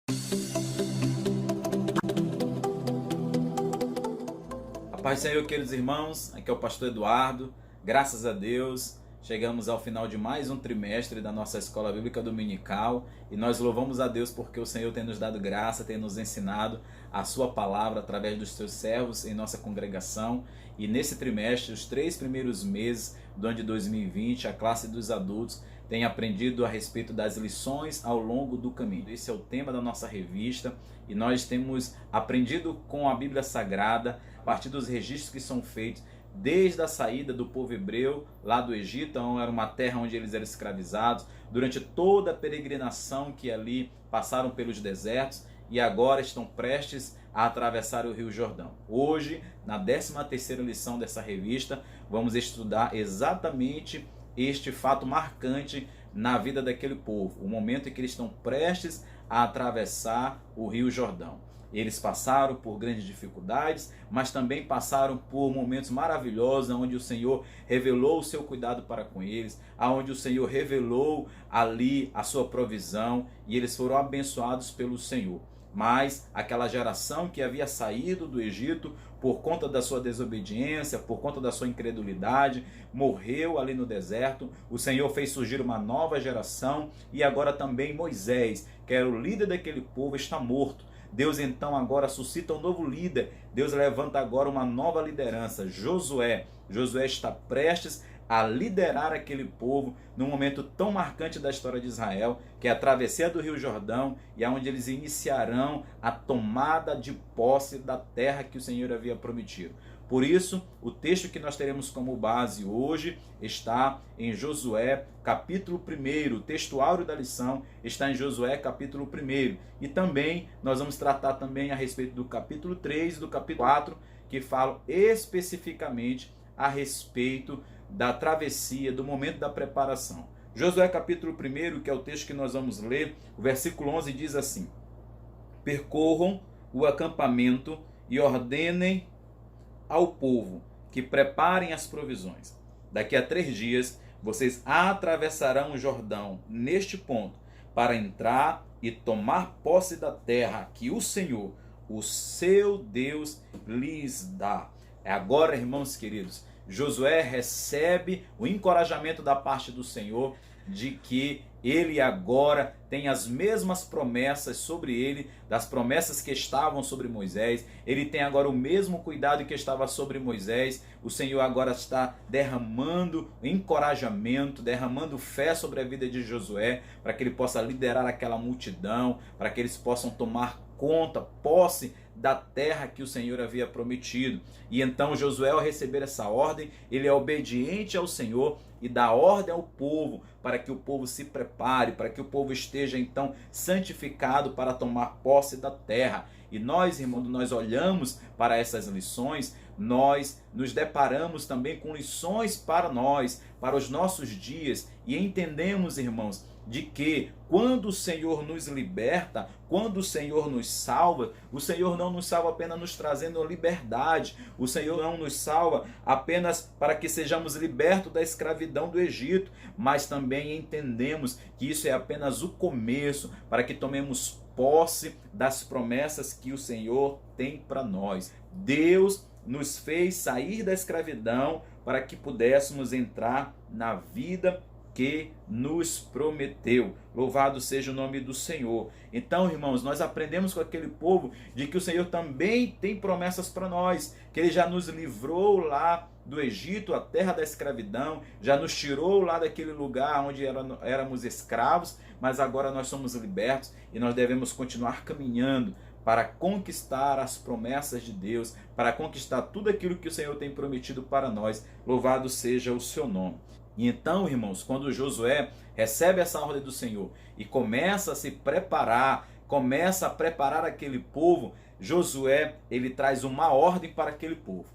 A paz do Senhor, queridos irmãos, aqui é o pastor Eduardo. Graças a Deus, chegamos ao final de mais um trimestre da nossa Escola Bíblica Dominical e nós louvamos a Deus porque o Senhor tem nos dado graça, tem nos ensinado a sua palavra através dos seus servos em nossa congregação. E nesse trimestre, os 3 primeiros meses do ano de 2020, a classe dos adultos tem aprendido a respeito das lições ao longo do caminho. Esse é o tema da nossa revista e nós temos aprendido com a Bíblia Sagrada a partir dos registros que são feitos desde a saída do povo hebreu lá do Egito, onde era uma terra onde eles eram escravizados, durante toda a peregrinação que ali passaram pelos desertos e agora estão prestes a atravessar o Rio Jordão. Hoje, na 13ª lição dessa revista, vamos estudar exatamente este fato marcante na vida daquele povo, o momento em que eles estão prestes a atravessar o Rio Jordão. Eles passaram por grandes dificuldades, mas também passaram por momentos maravilhosos, onde o Senhor revelou o seu cuidado para com eles, onde o Senhor revelou ali a sua provisão e eles foram abençoados pelo Senhor. Mas aquela geração que havia saído do Egito por conta da sua desobediência, por conta da sua incredulidade, morreu ali no deserto. O Senhor fez surgir uma nova geração e agora também Moisés, que era o líder daquele povo, está morto. Deus então agora suscita um novo líder. Deus levanta agora uma nova liderança, Josué. Josué está prestes a liderar aquele povo num momento tão marcante da história de Israel, que é a travessia do Rio Jordão, e aonde eles iniciarão a tomada de posse da terra que o Senhor havia prometido. Por isso, o texto que nós teremos como base hoje está em Josué, capítulo 1. O texto áureo da lição está em Josué, capítulo 1. E também nós vamos tratar também a respeito do capítulo 3 e do capítulo 4, que falam especificamente a respeito da travessia, do momento da preparação. Josué capítulo 1, que é o texto que nós vamos ler, o versículo 11 diz assim: percorram o acampamento e ordenem ao povo que preparem as provisões. Daqui a 3 dias vocês atravessarão o Jordão neste ponto para entrar e tomar posse da terra que o Senhor, o seu Deus, lhes dá. Agora, irmãos queridos, Josué recebe o encorajamento da parte do Senhor de que ele agora tem as mesmas promessas sobre ele, das promessas que estavam sobre Moisés. Ele tem agora o mesmo cuidado que estava sobre Moisés. O Senhor agora está derramando encorajamento, derramando fé sobre a vida de Josué, para que ele possa liderar aquela multidão, para que eles possam tomar conta, posse da terra que o Senhor havia prometido. E então Josué, ao receber essa ordem, ele é obediente ao Senhor e dá ordem ao povo para que o povo se prepare, para que o povo esteja então santificado para tomar posse da terra. E nós, irmãos, nós olhamos para essas lições, nós nos deparamos também com lições para nós, para os nossos dias, e entendemos, irmãos, de que quando o Senhor nos liberta, quando o Senhor nos salva, o Senhor não nos salva apenas nos trazendo liberdade, o Senhor não nos salva apenas para que sejamos libertos da escravidão do Egito, mas também entendemos que isso é apenas o começo para que tomemos posse das promessas que o Senhor tem para nós. Deus nos fez sair da escravidão para que pudéssemos entrar na vida que nos prometeu. Louvado seja o nome do Senhor. Então, irmãos, nós aprendemos com aquele povo de que o Senhor também tem promessas para nós, que Ele já nos livrou lá do Egito, a terra da escravidão, já nos tirou lá daquele lugar onde éramos escravos, mas agora nós somos libertos e nós devemos continuar caminhando para conquistar as promessas de Deus, para conquistar tudo aquilo que o Senhor tem prometido para nós. Louvado seja o seu nome. E então, irmãos, quando Josué recebe essa ordem do Senhor e começa a se preparar, começa a preparar aquele povo, Josué, ele traz uma ordem para aquele povo.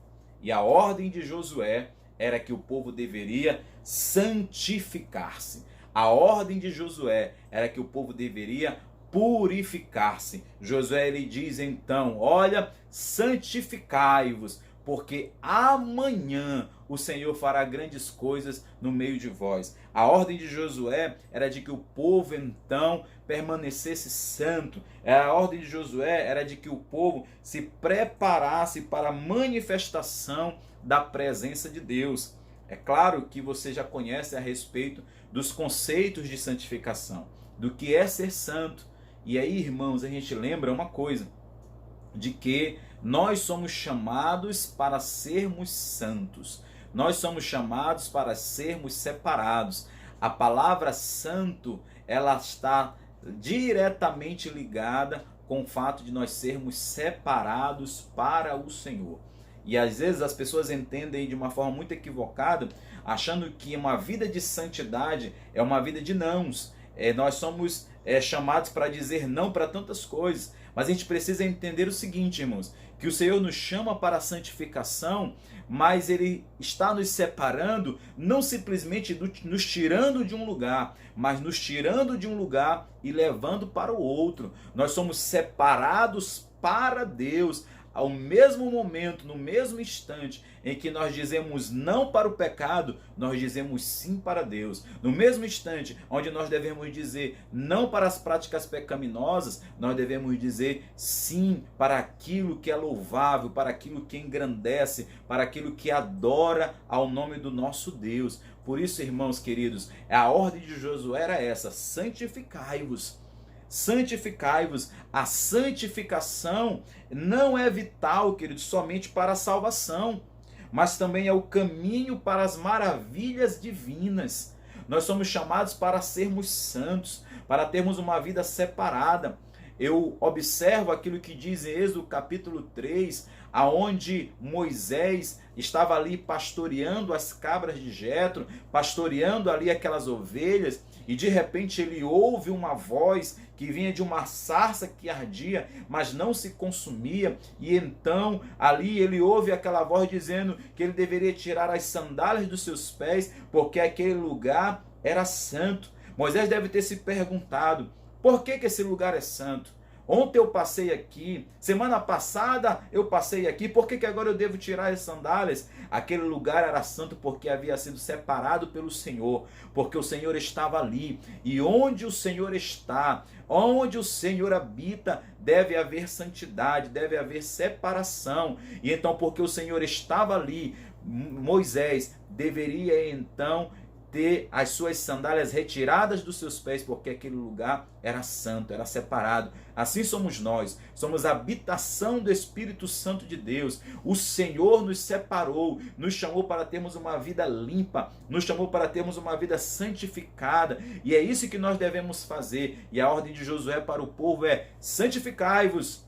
E a ordem de Josué era que o povo deveria santificar-se. A ordem de Josué era que o povo deveria purificar-se. Josué, ele diz então: olha, santificai-vos, porque amanhã o Senhor fará grandes coisas no meio de vós. A ordem de Josué era de que o povo então permanecesse santo. A ordem de Josué era de que o povo se preparasse para a manifestação da presença de Deus. É claro que você já conhece a respeito dos conceitos de santificação, do que é ser santo. E aí, irmãos, a gente lembra uma coisa, de que nós somos chamados para sermos santos. Nós somos chamados para sermos separados. A palavra santo, ela está diretamente ligada com o fato de nós sermos separados para o Senhor. E às vezes as pessoas entendem de uma forma muito equivocada, achando que uma vida de santidade é uma vida de nãos. Nós somos chamados para dizer não para tantas coisas. Mas a gente precisa entender o seguinte, irmãos, que o Senhor nos chama para a santificação, mas Ele está nos separando, não simplesmente nos tirando de um lugar, mas nos tirando de um lugar e levando para o outro. Nós somos separados para Deus. Ao mesmo momento, no mesmo instante em que nós dizemos não para o pecado, nós dizemos sim para Deus. No mesmo instante onde nós devemos dizer não para as práticas pecaminosas, nós devemos dizer sim para aquilo que é louvável, para aquilo que engrandece, para aquilo que adora ao nome do nosso Deus. Por isso, irmãos queridos, a ordem de Josué era essa: santificai-vos. Santificai-vos. A santificação não é vital, queridos, somente para a salvação, mas também é o caminho para as maravilhas divinas. Nós somos chamados para sermos santos, para termos uma vida separada. Eu observo aquilo que diz em Êxodo capítulo 3, aonde Moisés estava ali pastoreando as cabras de Jetro, pastoreando ali aquelas ovelhas, e de repente ele ouve uma voz que vinha de uma sarça que ardia, mas não se consumia, e então ali ele ouve aquela voz dizendo que ele deveria tirar as sandálias dos seus pés, porque aquele lugar era santo. Moisés deve ter se perguntado: por que esse lugar é santo? Ontem eu passei aqui, semana passada eu passei aqui, por que agora eu devo tirar as sandálias? Aquele lugar era santo porque havia sido separado pelo Senhor, porque o Senhor estava ali. E onde o Senhor está, onde o Senhor habita, deve haver santidade, deve haver separação. E então, porque o Senhor estava ali, Moisés deveria então ter as suas sandálias retiradas dos seus pés, porque aquele lugar era santo, era separado. Assim somos nós, somos a habitação do Espírito Santo de Deus. O Senhor nos separou, nos chamou para termos uma vida limpa, nos chamou para termos uma vida santificada, e é isso que nós devemos fazer. E a ordem de Josué para o povo é: santificai-vos,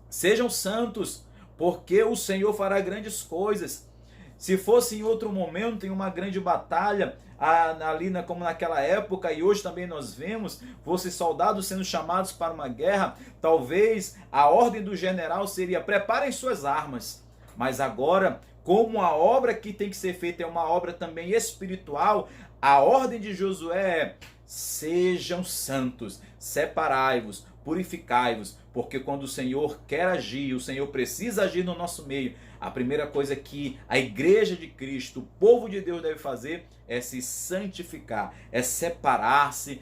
sejam santos, porque o Senhor fará grandes coisas. Se fosse em outro momento, em uma grande batalha, ali como naquela época, e hoje também nós vemos, fossem soldados sendo chamados para uma guerra, talvez a ordem do general seria: preparem suas armas. Mas agora, como a obra que tem que ser feita é uma obra também espiritual, a ordem de Josué é: sejam santos, separai-vos, purificai-vos, porque quando o Senhor quer agir, o Senhor precisa agir no nosso meio, a primeira coisa que a igreja de Cristo, o povo de Deus, deve fazer é se santificar, é separar-se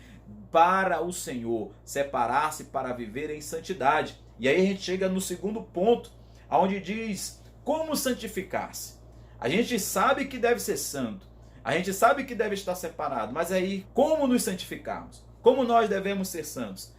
para o Senhor, separar-se para viver em santidade. E aí a gente chega no segundo ponto, onde diz como santificar-se. A gente sabe que deve ser santo, a gente sabe que deve estar separado, mas aí como nos santificarmos? Como nós devemos ser santos?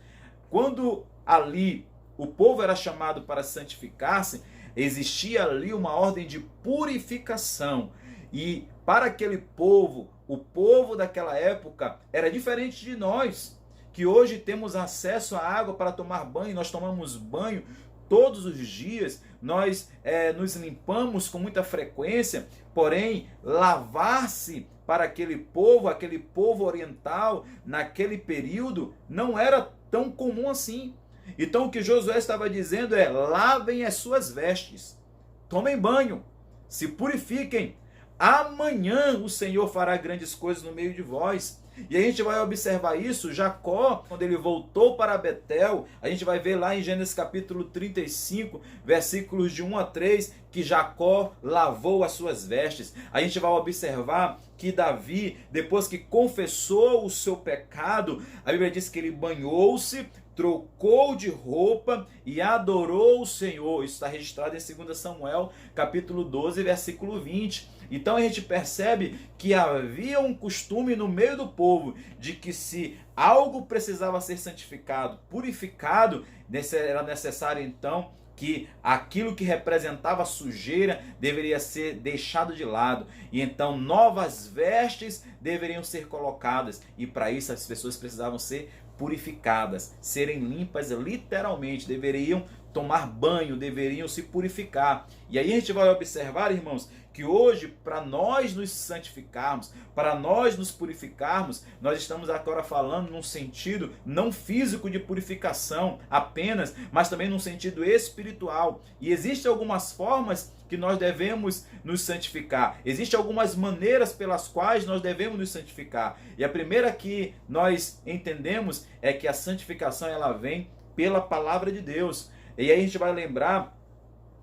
Quando ali o povo era chamado para santificar-se, existia ali uma ordem de purificação. E para aquele povo, o povo daquela época era diferente de nós, que hoje temos acesso à água para tomar banho. Nós tomamos banho todos os dias, nós nos limpamos com muita frequência, porém lavar-se para aquele povo oriental, naquele período, não era tão comum assim. Então o que Josué estava dizendo é: lavem as suas vestes, tomem banho, se purifiquem, amanhã o Senhor fará grandes coisas no meio de vós. E a gente vai observar isso, Jacó, quando ele voltou para Betel, a gente vai ver lá em Gênesis capítulo 35, versículos de 1 a 3, que Jacó lavou as suas vestes. A gente vai observar que Davi, depois que confessou o seu pecado, a Bíblia diz que ele banhou-se, trocou de roupa e adorou o Senhor. Isso está registrado em 2 Samuel, capítulo 12, versículo 20. Então a gente percebe que havia um costume no meio do povo de que se algo precisava ser santificado, purificado, era necessário então que aquilo que representava sujeira deveria ser deixado de lado. E então novas vestes deveriam ser colocadas. E para isso as pessoas precisavam ser purificadas, serem limpas literalmente, deveriam tomar banho, deveriam se purificar. E aí a gente vai observar, irmãos, que hoje, para nós nos santificarmos, para nós nos purificarmos, nós estamos agora falando num sentido não físico de purificação apenas, mas também num sentido espiritual. E existem algumas formas que nós devemos nos santificar. Existem algumas maneiras pelas quais nós devemos nos santificar. E a primeira que nós entendemos é que a santificação ela vem pela palavra de Deus. E aí a gente vai lembrar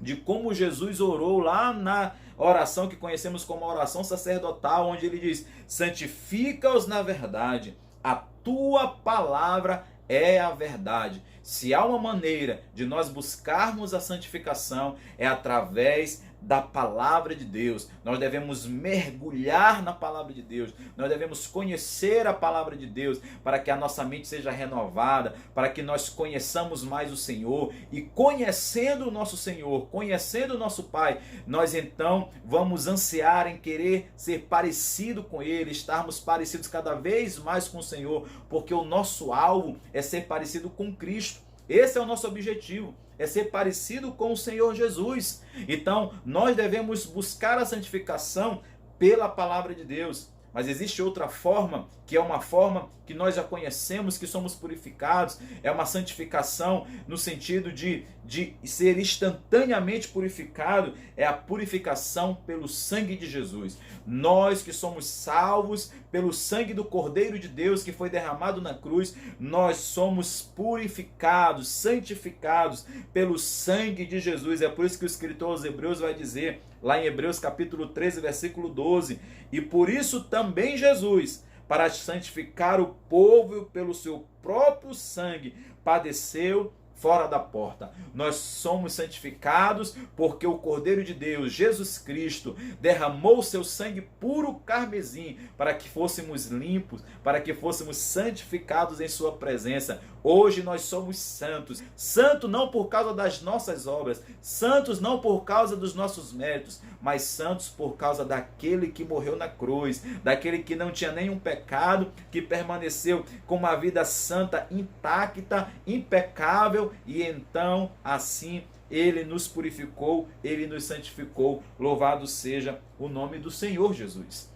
de como Jesus orou lá na oração que conhecemos como a oração sacerdotal, onde ele diz: santifica-os na verdade, a tua palavra é a verdade. Se há uma maneira de nós buscarmos a santificação, é através da palavra de Deus. Nós devemos mergulhar na palavra de Deus, nós devemos conhecer a palavra de Deus, para que a nossa mente seja renovada, para que nós conheçamos mais o Senhor, e conhecendo o nosso Senhor, conhecendo o nosso Pai, nós então vamos ansiar em querer ser parecido com Ele, estarmos parecidos cada vez mais com o Senhor, porque o nosso alvo é ser parecido com Cristo. Esse é o nosso objetivo, é ser parecido com o Senhor Jesus. Então, nós devemos buscar a santificação pela palavra de Deus. Mas existe outra forma, que é uma forma que nós já conhecemos, que somos purificados. É uma santificação no sentido de ser instantaneamente purificado. É a purificação pelo sangue de Jesus. Nós que somos salvos pelo sangue do Cordeiro de Deus que foi derramado na cruz, nós somos purificados, santificados pelo sangue de Jesus. É por isso que o escritor aos Hebreus vai dizer, lá em Hebreus capítulo 13, versículo 12, e por isso também Jesus, para santificar o povo pelo seu próprio sangue, padeceu fora da porta. Nós somos santificados porque o Cordeiro de Deus, Jesus Cristo, derramou seu sangue puro carmesim para que fôssemos limpos, para que fôssemos santificados em sua presença. Hoje nós somos santos. Santos não por causa das nossas obras, santos não por causa dos nossos méritos, mas santos por causa daquele que morreu na cruz, daquele que não tinha nenhum pecado, que permaneceu com uma vida santa, intacta, impecável, e então assim ele nos purificou, ele nos santificou. Louvado seja o nome do Senhor Jesus.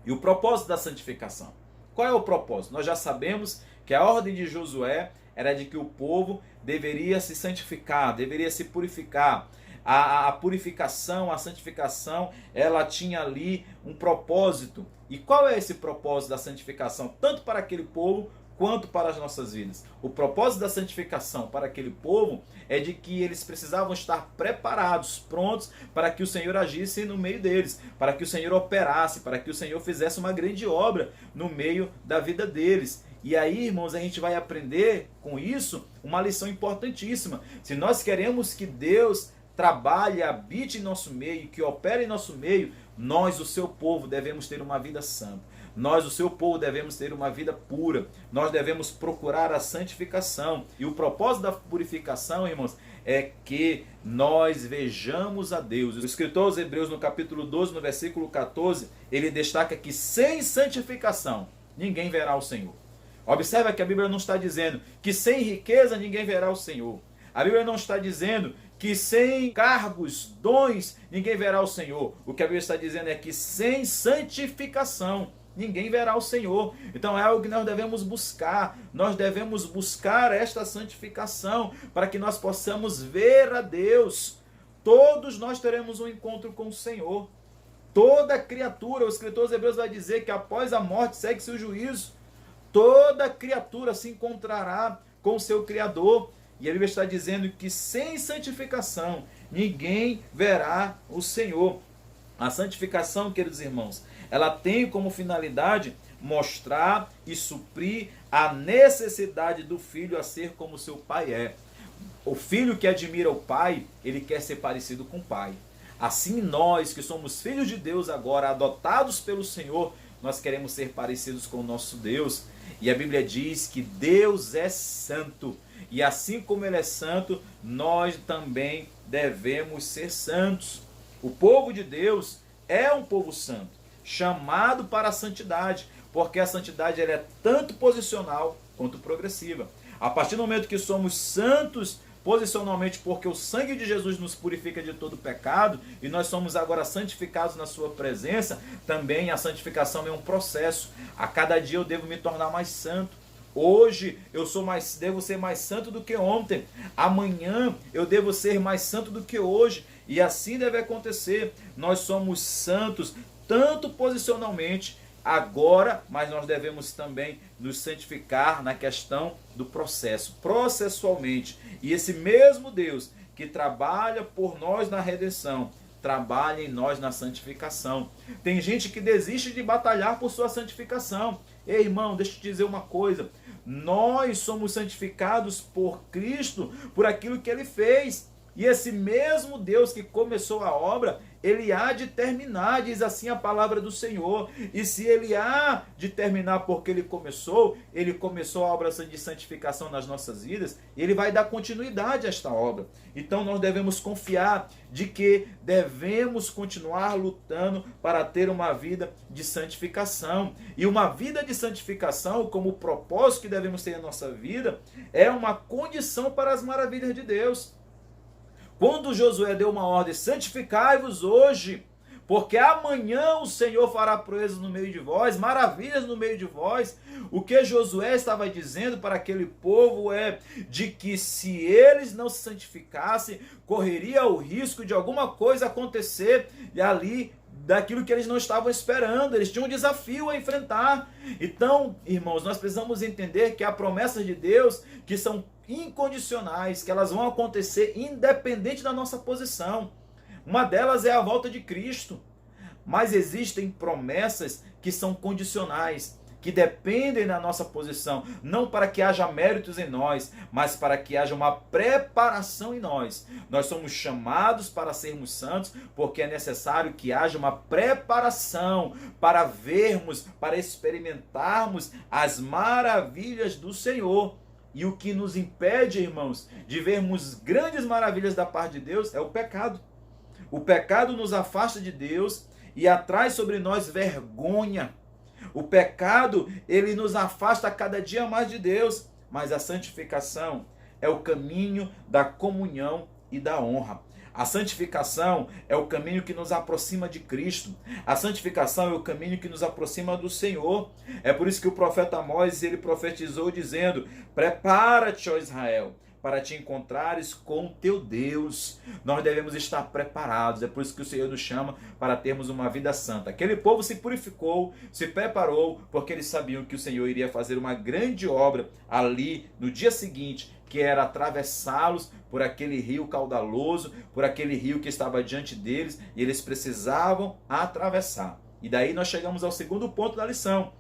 E o propósito da santificação? Qual é o propósito? Nós já sabemos que a ordem de Josué era de que o povo deveria se santificar, deveria se purificar. A purificação, a santificação, ela tinha ali um propósito. E qual é esse propósito da santificação? Tanto para aquele povo, quanto para as nossas vidas. O propósito da santificação para aquele povo é de que eles precisavam estar preparados, prontos para que o Senhor agisse no meio deles, para que o Senhor operasse, para que o Senhor fizesse uma grande obra no meio da vida deles. E aí, irmãos, a gente vai aprender com isso uma lição importantíssima. Se nós queremos que Deus trabalhe, habite em nosso meio, que opere em nosso meio, nós, o seu povo, devemos ter uma vida santa. Nós, o seu povo, devemos ter uma vida pura. Nós devemos procurar a santificação. E o propósito da purificação, irmãos, é que nós vejamos a Deus. O escritor aos Hebreus, no capítulo 12, no versículo 14, ele destaca que sem santificação ninguém verá o Senhor. Observa que a Bíblia não está dizendo que sem riqueza ninguém verá o Senhor. A Bíblia não está dizendo que sem cargos, dons, ninguém verá o Senhor. O que a Bíblia está dizendo é que sem santificação ninguém verá o Senhor. Então é algo que nós devemos buscar. Nós devemos buscar esta santificação para que nós possamos ver a Deus. Todos nós teremos um encontro com o Senhor. Toda criatura, o escritor aos Hebreus vai dizer que após a morte segue-se o juízo. Toda criatura se encontrará com o seu Criador. E a Bíblia está dizendo que sem santificação ninguém verá o Senhor. A santificação, queridos irmãos, ela tem como finalidade mostrar e suprir a necessidade do filho a ser como seu pai é. O filho que admira o pai, ele quer ser parecido com o pai. Assim nós, que somos filhos de Deus agora, adotados pelo Senhor, nós queremos ser parecidos com o nosso Deus. E a Bíblia diz que Deus é santo. E assim como Ele é santo, nós também devemos ser santos. O povo de Deus é um povo santo, chamado para a santidade, porque a santidade ela é tanto posicional quanto progressiva. A partir do momento que somos santos posicionalmente, porque o sangue de Jesus nos purifica de todo pecado, e nós somos agora santificados na sua presença, também a santificação é um processo. A cada dia eu devo me tornar mais santo. Hoje eu devo ser mais santo do que ontem. Amanhã eu devo ser mais santo do que hoje. E assim deve acontecer. Nós somos santos tanto posicionalmente agora, mas nós devemos também nos santificar na questão do processo, processualmente. E esse mesmo Deus que trabalha por nós na redenção, trabalha em nós na santificação. Tem gente que desiste de batalhar por sua santificação. Ei, irmão, deixa eu te dizer uma coisa. Nós somos santificados por Cristo, por aquilo que Ele fez. E esse mesmo Deus que começou a obra, Ele há de terminar, diz assim a palavra do Senhor. E se Ele há de terminar porque Ele começou a obra de santificação nas nossas vidas, Ele vai dar continuidade a esta obra. Então nós devemos confiar de que devemos continuar lutando para ter uma vida de santificação. E uma vida de santificação, como o propósito que devemos ter na nossa vida, é uma condição para as maravilhas de Deus. Quando Josué deu uma ordem, santificai-vos hoje, porque amanhã o Senhor fará proezas no meio de vós, maravilhas no meio de vós. O que Josué estava dizendo para aquele povo é de que se eles não se santificassem, correria o risco de alguma coisa acontecer ali, daquilo que eles não estavam esperando. Eles tinham um desafio a enfrentar. Então, irmãos, nós precisamos entender que há promessas de Deus que são incondicionais, que elas vão acontecer independente da nossa posição. Uma delas é a volta de Cristo. Mas existem promessas que são condicionais, que dependem da nossa posição, não para que haja méritos em nós, mas para que haja uma preparação em nós. Nós somos chamados para sermos santos, porque é necessário que haja uma preparação para vermos, para experimentarmos as maravilhas do Senhor. E o que nos impede, irmãos, de vermos grandes maravilhas da parte de Deus é o pecado. O pecado nos afasta de Deus e atrai sobre nós vergonha. O pecado, ele nos afasta cada dia mais de Deus, mas a santificação é o caminho da comunhão e da honra. A santificação é o caminho que nos aproxima de Cristo. A santificação é o caminho que nos aproxima do Senhor. É por isso que o profeta Amós, ele profetizou dizendo: prepara-te, ó Israel, para te encontrares com o teu Deus. Nós devemos estar preparados. É por isso que o Senhor nos chama para termos uma vida santa. Aquele povo se purificou, se preparou, porque eles sabiam que o Senhor iria fazer uma grande obra ali no dia seguinte, que era atravessá-los por aquele rio caudaloso, por aquele rio que estava diante deles, e eles precisavam atravessar. E daí nós chegamos ao segundo ponto da lição.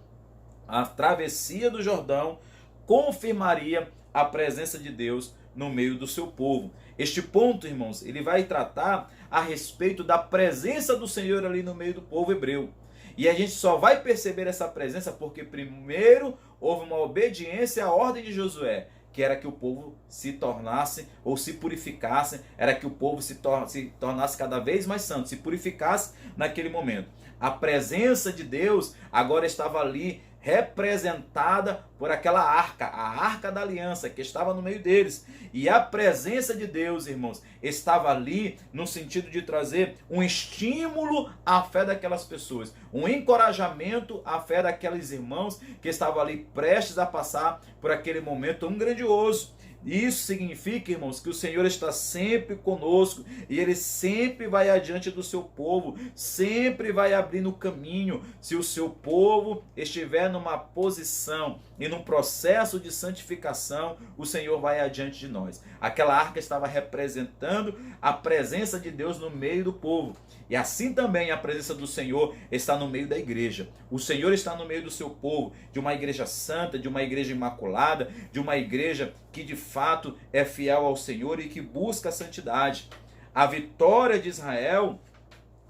A travessia do Jordão confirmaria a presença de Deus no meio do seu povo. Este ponto, irmãos, ele vai tratar a respeito da presença do Senhor ali no meio do povo hebreu. E a gente só vai perceber essa presença porque primeiro houve uma obediência à ordem de Josué, que era que o povo se tornasse ou se purificasse, era que o povo se tornasse cada vez mais santo, se purificasse naquele momento. A presença de Deus agora estava ali representada por aquela arca, a arca da aliança que estava no meio deles. E a presença de Deus, irmãos, estava ali no sentido de trazer um estímulo à fé daquelas pessoas, um encorajamento à fé daqueles irmãos que estavam ali prestes a passar por aquele momento tão grandioso. Isso significa, irmãos, que o Senhor está sempre conosco e Ele sempre vai adiante do seu povo, sempre vai abrindo o caminho. Se o seu povo estiver numa posição e num processo de santificação, o Senhor vai adiante de nós. Aquela arca estava representando a presença de Deus no meio do povo. E assim também a presença do Senhor está no meio da igreja. O Senhor está no meio do seu povo, de uma igreja santa, de uma igreja imaculada, de uma igreja que de fato é fiel ao Senhor e que busca a santidade. A vitória de Israel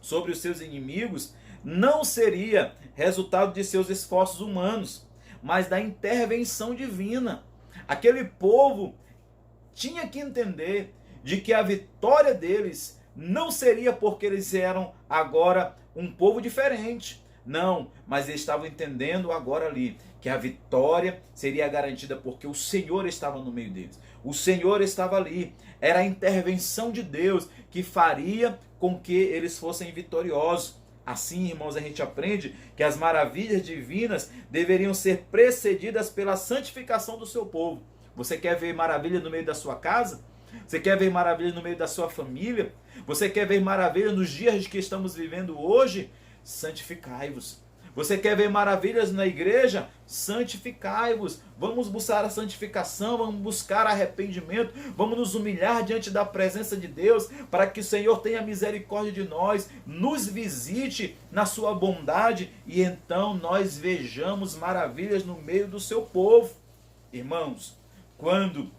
sobre os seus inimigos não seria resultado de seus esforços humanos, mas da intervenção divina. Aquele povo tinha que entender de que a vitória deles não seria porque eles eram agora um povo diferente. Não, mas eles estavam entendendo agora ali que a vitória seria garantida porque o Senhor estava no meio deles. O Senhor estava ali. Era a intervenção de Deus que faria com que eles fossem vitoriosos. Assim, irmãos, a gente aprende que as maravilhas divinas deveriam ser precedidas pela santificação do seu povo. Você quer ver maravilha no meio da sua casa? Você quer ver maravilha no meio da sua família? Você quer ver maravilha nos dias que estamos vivendo hoje? Santificai-vos. Você quer ver maravilhas na igreja? Santificai-vos. Vamos buscar a santificação, vamos buscar arrependimento, vamos nos humilhar diante da presença de Deus, para que o Senhor tenha misericórdia de nós, nos visite na sua bondade e então nós vejamos maravilhas no meio do seu povo. Irmãos, quando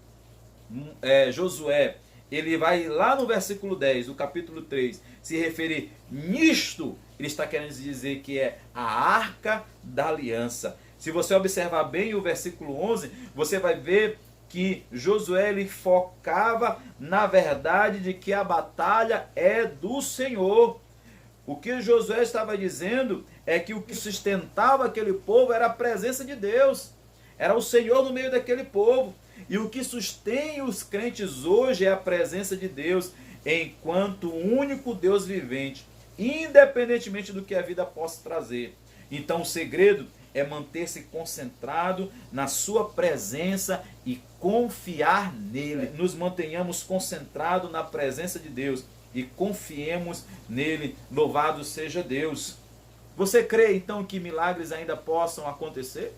Josué, ele vai lá no versículo 10 do capítulo 3, se referir nisto, ele está querendo dizer que é a arca da aliança. Se você observar bem o versículo 11, você vai ver que Josué ele focava na verdade de que a batalha é do Senhor. O que Josué estava dizendo é que o que sustentava aquele povo era a presença de Deus, era o Senhor no meio daquele povo. E o que sustém os crentes hoje é a presença de Deus, enquanto único Deus vivente, independentemente do que a vida possa trazer. Então o segredo é manter-se concentrado na sua presença e confiar nele. Nos mantenhamos concentrados na presença de Deus e confiemos nele. Louvado seja Deus. Você crê então que milagres ainda possam acontecer?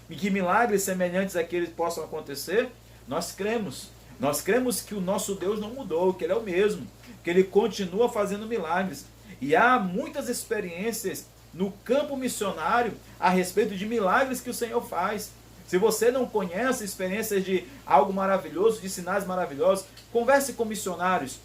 E que milagres semelhantes àqueles possam acontecer? Nós cremos. Nós cremos que o nosso Deus não mudou, que Ele é o mesmo, que Ele continua fazendo milagres. E há muitas experiências no campo missionário a respeito de milagres que o Senhor faz. Se você não conhece experiências de algo maravilhoso, de sinais maravilhosos, converse com missionários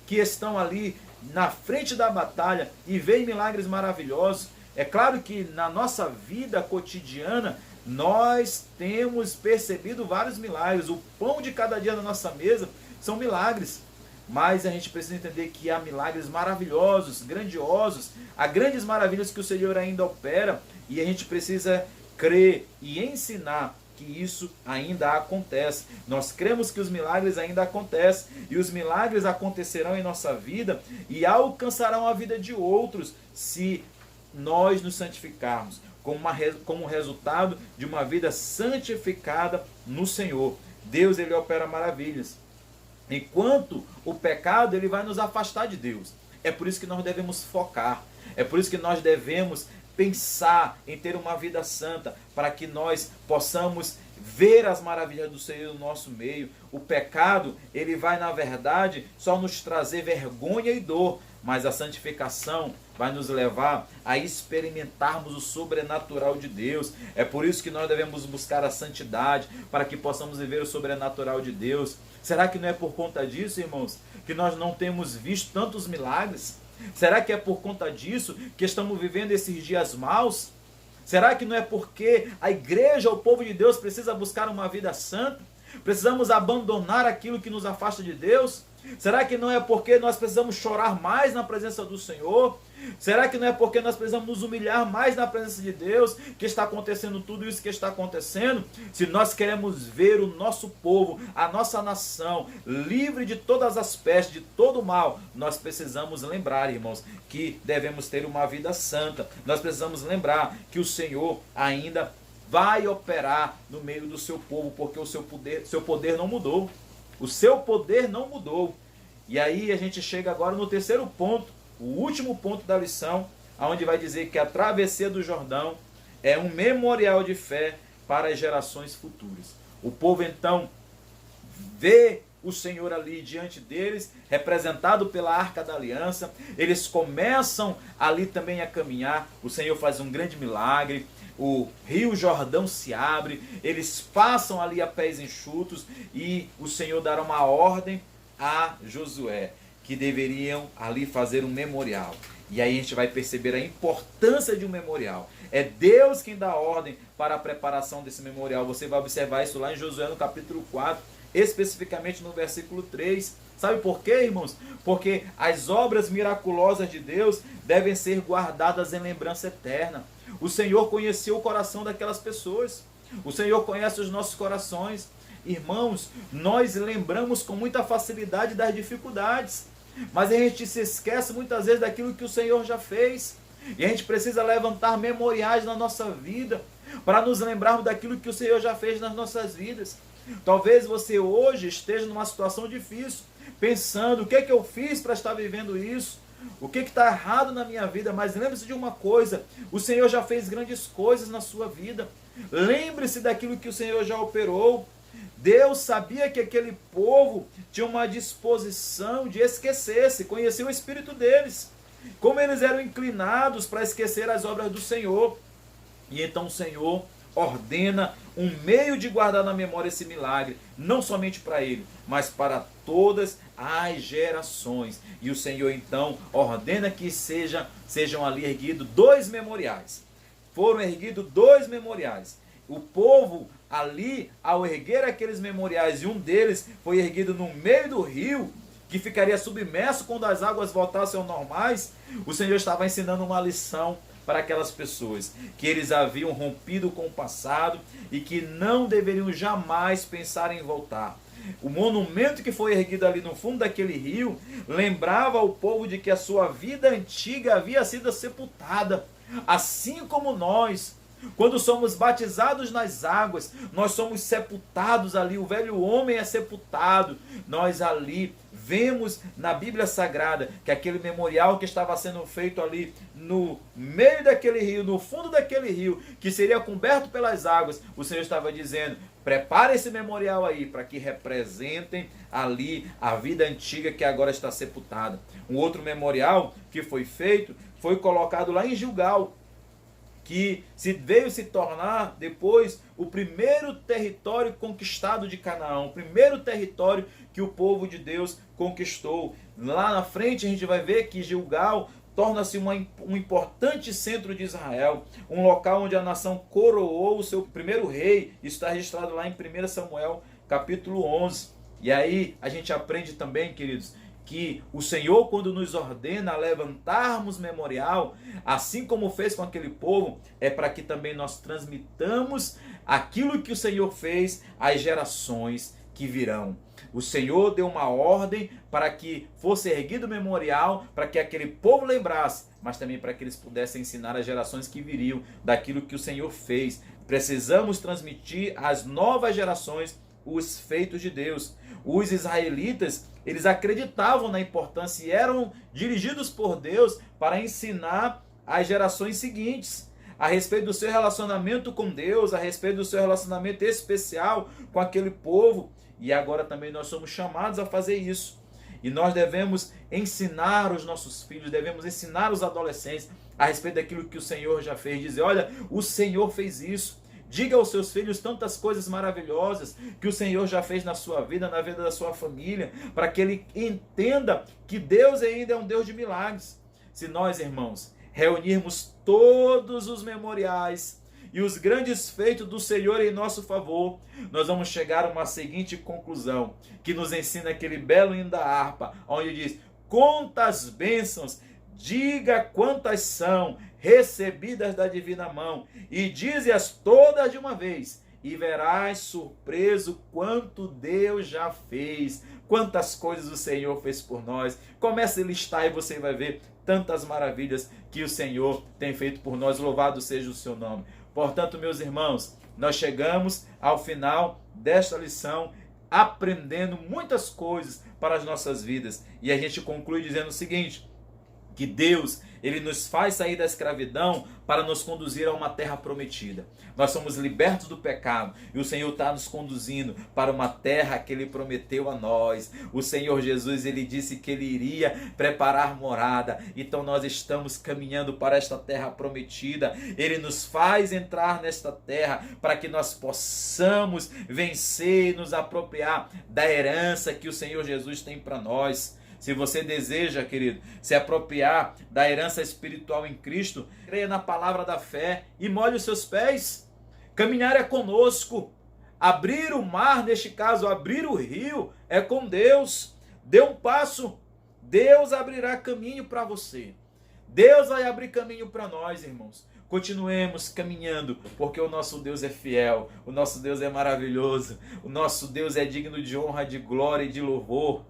que estão ali na frente da batalha e veem milagres maravilhosos. É claro que na nossa vida cotidiana nós temos percebido vários milagres. O pão de cada dia na nossa mesa são milagres. Mas a gente precisa entender que há milagres maravilhosos, grandiosos. Há grandes maravilhas que o Senhor ainda opera. E a gente precisa crer e ensinar que isso ainda acontece. Nós cremos que os milagres ainda acontecem. E os milagres acontecerão em nossa vida e alcançarão a vida de outros se nós nos santificarmos como resultado de uma vida santificada no Senhor. Deus, Ele opera maravilhas. Enquanto o pecado, ele vai nos afastar de Deus. É por isso que nós devemos focar. É por isso que nós devemos pensar em ter uma vida santa, para que nós possamos ver as maravilhas do Senhor no nosso meio. O pecado, ele vai, na verdade, só nos trazer vergonha e dor, mas a santificação vai nos levar a experimentarmos o sobrenatural de Deus. É por isso que nós devemos buscar a santidade, para que possamos viver o sobrenatural de Deus. Será que não é por conta disso, irmãos, que nós não temos visto tantos milagres? Será que é por conta disso que estamos vivendo esses dias maus? Será que não é porque a igreja, o povo de Deus, precisa buscar uma vida santa? Precisamos abandonar aquilo que nos afasta de Deus? Será que não é porque nós precisamos chorar mais na presença do Senhor? Será que não é porque nós precisamos nos humilhar mais na presença de Deus que está acontecendo tudo isso que está acontecendo? Se nós queremos ver o nosso povo, a nossa nação, livre de todas as pestes, de todo o mal, nós precisamos lembrar, irmãos, que devemos ter uma vida santa. Nós precisamos lembrar que o Senhor ainda vai operar no meio do seu povo, porque o seu poder não mudou. O seu poder não mudou. E aí a gente chega agora no terceiro ponto, o último ponto da lição, onde vai dizer que a travessia do Jordão é um memorial de fé para as gerações futuras. O povo então vê o Senhor ali diante deles, representado pela Arca da Aliança. Eles começam ali também a caminhar. O Senhor faz um grande milagre. O rio Jordão se abre. Eles passam ali a pés enxutos. E o Senhor dará uma ordem a Josué, que deveriam ali fazer um memorial. E aí a gente vai perceber a importância de um memorial. É Deus quem dá ordem para a preparação desse memorial. Você vai observar isso lá em Josué no capítulo 4, especificamente no versículo 3. Sabe por quê, irmãos? Porque as obras miraculosas de Deus devem ser guardadas em lembrança eterna. O Senhor conheceu o coração daquelas pessoas. O Senhor conhece os nossos corações. Irmãos, nós lembramos com muita facilidade das dificuldades, mas a gente se esquece muitas vezes daquilo que o Senhor já fez. E a gente precisa levantar memoriais na nossa vida, para nos lembrarmos daquilo que o Senhor já fez nas nossas vidas. Talvez você hoje esteja numa situação difícil, pensando, o que é que eu fiz para estar vivendo isso? O que está errado na minha vida? Mas lembre-se de uma coisa, o Senhor já fez grandes coisas na sua vida. Lembre-se daquilo que o Senhor já operou. Deus sabia que aquele povo tinha uma disposição de esquecer-se, conhecia o espírito deles, como eles eram inclinados para esquecer as obras do Senhor. E então o Senhor ordena um meio de guardar na memória esse milagre, não somente para ele, mas para todas as gerações. E o Senhor então ordena que sejam ali erguidos 2 memoriais. Foram erguidos 2 memoriais. O povo ali, ao erguer aqueles memoriais, e um deles foi erguido no meio do rio, que ficaria submerso quando as águas voltassem ao normais, o Senhor estava ensinando uma lição para aquelas pessoas, que eles haviam rompido com o passado e que não deveriam jamais pensar em voltar. O monumento que foi erguido ali no fundo daquele rio lembrava ao povo de que a sua vida antiga havia sido sepultada, assim como nós. Quando somos batizados nas águas, nós somos sepultados ali, o velho homem é sepultado. Nós ali vemos na Bíblia Sagrada que aquele memorial que estava sendo feito ali no meio daquele rio, no fundo daquele rio, que seria coberto pelas águas, o Senhor estava dizendo, prepare esse memorial aí, para que representem ali a vida antiga que agora está sepultada. Um outro memorial que foi feito, foi colocado lá em Gilgal, que veio se tornar depois o primeiro território conquistado de Canaã, o primeiro território que o povo de Deus conquistou. Lá na frente a gente vai ver que Gilgal torna-se um importante centro de Israel, um local onde a nação coroou o seu primeiro rei. Isso está registrado lá em 1 Samuel capítulo 11. E aí a gente aprende também, queridos, que o Senhor, quando nos ordena a levantarmos memorial, assim como fez com aquele povo, é para que também nós transmitamos aquilo que o Senhor fez às gerações que virão. O Senhor deu uma ordem para que fosse erguido o memorial, para que aquele povo lembrasse, mas também para que eles pudessem ensinar às gerações que viriam daquilo que o Senhor fez. Precisamos transmitir às novas gerações os feitos de Deus. Os israelitas, eles acreditavam na importância e eram dirigidos por Deus para ensinar às gerações seguintes a respeito do seu relacionamento com Deus, a respeito do seu relacionamento especial com aquele povo. E agora também nós somos chamados a fazer isso. E nós devemos ensinar os nossos filhos, devemos ensinar os adolescentes a respeito daquilo que o Senhor já fez. Dizer, olha, o Senhor fez isso. Diga aos seus filhos tantas coisas maravilhosas que o Senhor já fez na sua vida, na vida da sua família, para que ele entenda que Deus ainda é um Deus de milagres. Se nós, irmãos, reunirmos todos os memoriais e os grandes feitos do Senhor em nosso favor, nós vamos chegar a uma seguinte conclusão, que nos ensina aquele belo hino da harpa, onde diz, quantas bênçãos, diga quantas são, recebidas da divina mão, e dize-as todas de uma vez, e verás surpreso quanto Deus já fez, quantas coisas o Senhor fez por nós. Comece a listar e você vai ver tantas maravilhas que o Senhor tem feito por nós. Louvado seja o seu nome. Portanto, meus irmãos, nós chegamos ao final desta lição aprendendo muitas coisas para as nossas vidas. E a gente conclui dizendo o seguinte, que Deus, Ele nos faz sair da escravidão para nos conduzir a uma terra prometida. Nós somos libertos do pecado e o Senhor está nos conduzindo para uma terra que Ele prometeu a nós. O Senhor Jesus, Ele disse que Ele iria preparar morada. Então nós estamos caminhando para esta terra prometida. Ele nos faz entrar nesta terra para que nós possamos vencer e nos apropriar da herança que o Senhor Jesus tem para nós. Se você deseja, querido, se apropriar da herança espiritual em Cristo, creia na palavra da fé e molhe os seus pés. Caminhar é conosco. Abrir o mar, neste caso, abrir o rio, é com Deus. Dê um passo, Deus abrirá caminho para você. Deus vai abrir caminho para nós, irmãos. Continuemos caminhando, porque o nosso Deus é fiel, o nosso Deus é maravilhoso, o nosso Deus é digno de honra, de glória e de louvor.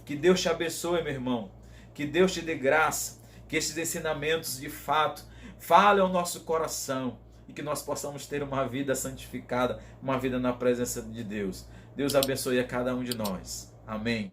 Que Deus te abençoe, meu irmão. Que Deus te dê graça. Que esses ensinamentos, de fato, falem ao nosso coração. E que nós possamos ter uma vida santificada, uma vida na presença de Deus. Deus abençoe a cada um de nós. Amém.